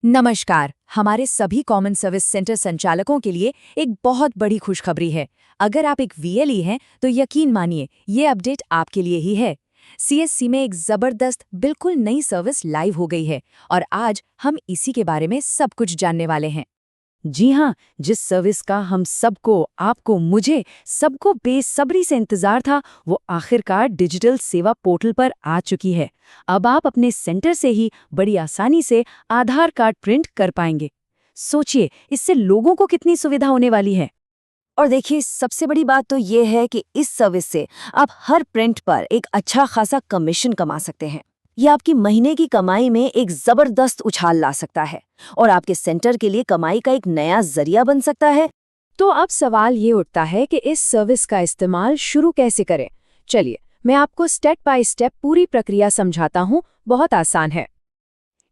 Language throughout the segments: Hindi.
नमस्कार। हमारे सभी कॉमन सर्विस सेंटर संचालकों के लिए एक बहुत बड़ी खुशखबरी है। अगर आप एक वीएलई हैं तो यकीन मानिए ये अपडेट आपके लिए ही है। सीएससी में एक जबरदस्त बिल्कुल नई सर्विस लाइव हो गई है और आज हम इसी के बारे में सब कुछ जानने वाले हैं। जी हाँ, जिस सर्विस का हम सबको, आपको, मुझे, सबको बेसब्री से इंतजार था, वो आखिरकार डिजिटल सेवा पोर्टल पर आ चुकी है। अब आप अपने सेंटर से ही बड़ी आसानी से आधार कार्ड प्रिंट कर पाएंगे। सोचिए, इससे लोगों को कितनी सुविधा होने वाली है। और देखिए, सबसे बड़ी बात तो ये है कि इस सर्विस से आप हर प्रिंट पर एक अच्छा खासा कमीशन कमा सकते हैं। ये आपकी महीने की कमाई में एक जबरदस्त उछाल ला सकता है और आपके सेंटर के लिए कमाई का एक नया जरिया बन सकता है। तो अब सवाल ये उठता है कि इस सर्विस का इस्तेमाल शुरू कैसे करें। चलिए, मैं आपको स्टेप बाय स्टेप पूरी प्रक्रिया समझाता हूँ। बहुत आसान है।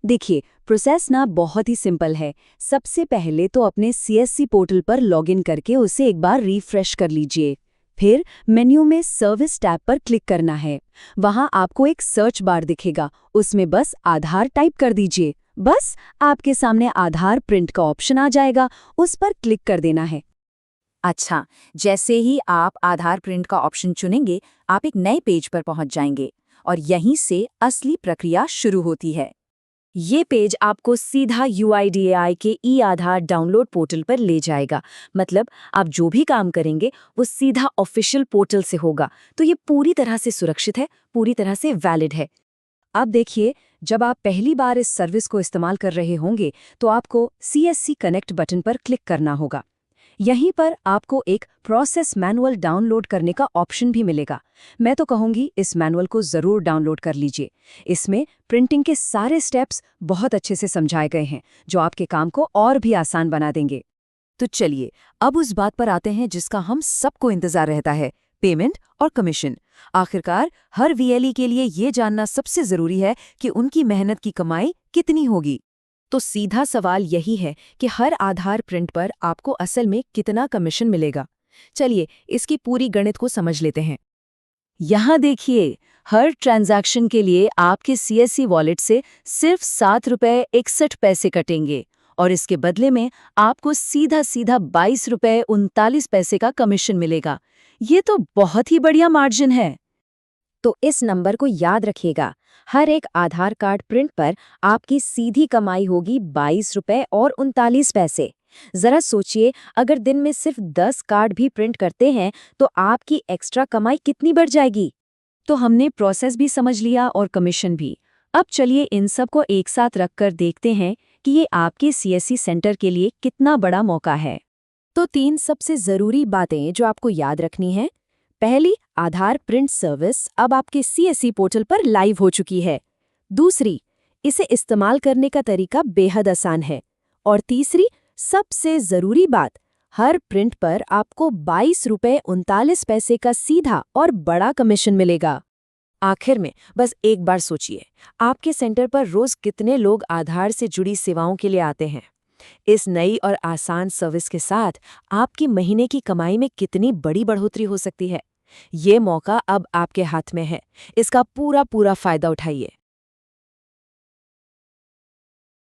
देखिए, प्रोसेस ना बहुत ही सिंपल है। सबसे पहले तो अपने सीएससी पोर्टल पर लॉगिन करके उसे एक बार रिफ्रेश कर लीजिए। फिर मेन्यू में सर्विस टैब पर क्लिक करना है। वहां आपको एक सर्च बार दिखेगा, उसमें बस आधार टाइप कर दीजिए। बस आपके सामने आधार प्रिंट का ऑप्शन आ जाएगा, उस पर क्लिक कर देना है। अच्छा, जैसे ही आप आधार प्रिंट का ऑप्शन चुनेंगे, आप एक नए पेज पर पहुंच जाएंगे और यहीं से असली प्रक्रिया शुरू होती है। ये पेज आपको सीधा यूआईडीएआई के ई-आधार डाउनलोड पोर्टल पर ले जाएगा। मतलब आप जो भी काम करेंगे वो सीधा ऑफिशियल पोर्टल से होगा। तो ये पूरी तरह से सुरक्षित है, पूरी तरह से वैलिड है। अब देखिए, जब आप पहली बार इस सर्विस को इस्तेमाल कर रहे होंगे तो आपको सीएससी कनेक्ट बटन पर क्लिक करना होगा। यहीं पर आपको एक प्रोसेस मैनुअल डाउनलोड करने का ऑप्शन भी मिलेगा। मैं तो कहूंगी इस मैनुअल को जरूर डाउनलोड कर लीजिए। इसमें प्रिंटिंग के सारे स्टेप्स बहुत अच्छे से समझाए गए हैं, जो आपके काम को और भी आसान बना देंगे। तो चलिए, अब उस बात पर आते हैं जिसका हम सबको इंतजार रहता है, पेमेंट और कमीशन। आखिरकार हर वीएलई के लिए ये जानना सबसे जरूरी है कि उनकी मेहनत की कमाई कितनी होगी। तो सीधा सवाल यही है कि हर आधार प्रिंट पर आपको असल में कितना कमीशन मिलेगा। चलिए, इसकी पूरी गणित को समझ लेते हैं। यहाँ देखिए, हर ट्रांजैक्शन के लिए आपके सीएससी वॉलेट से सिर्फ ₹7.61 कटेंगे और इसके बदले में आपको सीधा सीधा ₹22.39 का कमीशन मिलेगा। ये तो बहुत ही बढ़िया मार्जिन है। तो इस नंबर को याद रखिएगा। हर एक आधार कार्ड प्रिंट पर आपकी सीधी कमाई होगी ₹22.39। जरा सोचिए, अगर दिन में सिर्फ 10 कार्ड भी प्रिंट करते हैं तो आपकी एक्स्ट्रा कमाई कितनी बढ़ जाएगी। तो हमने प्रोसेस भी समझ लिया और कमीशन भी। अब चलिए इन सब को एक साथ रखकर देखते हैं कि ये आपके सीएससी सेंटर के लिए कितना बड़ा मौका है। तो 3 सबसे जरूरी बातें जो आपको याद रखनी है। पहली, आधार प्रिंट सर्विस अब आपके सीएससी पोर्टल पर लाइव हो चुकी है। दूसरी, इसे इस्तेमाल करने का तरीका बेहद आसान है। और तीसरी, सबसे जरूरी बात, हर प्रिंट पर आपको ₹22.39 का सीधा और बड़ा कमीशन मिलेगा। आखिर में बस एक बार सोचिए, आपके सेंटर पर रोज कितने लोग आधार से जुड़ी सेवाओं के लिए आते हैं। इस नई और आसान सर्विस के साथ आपकी महीने की कमाई में कितनी बड़ी बढ़ोतरी हो सकती है। ये मौका अब आपके हाथ में है। इसका पूरा फायदा उठाइए।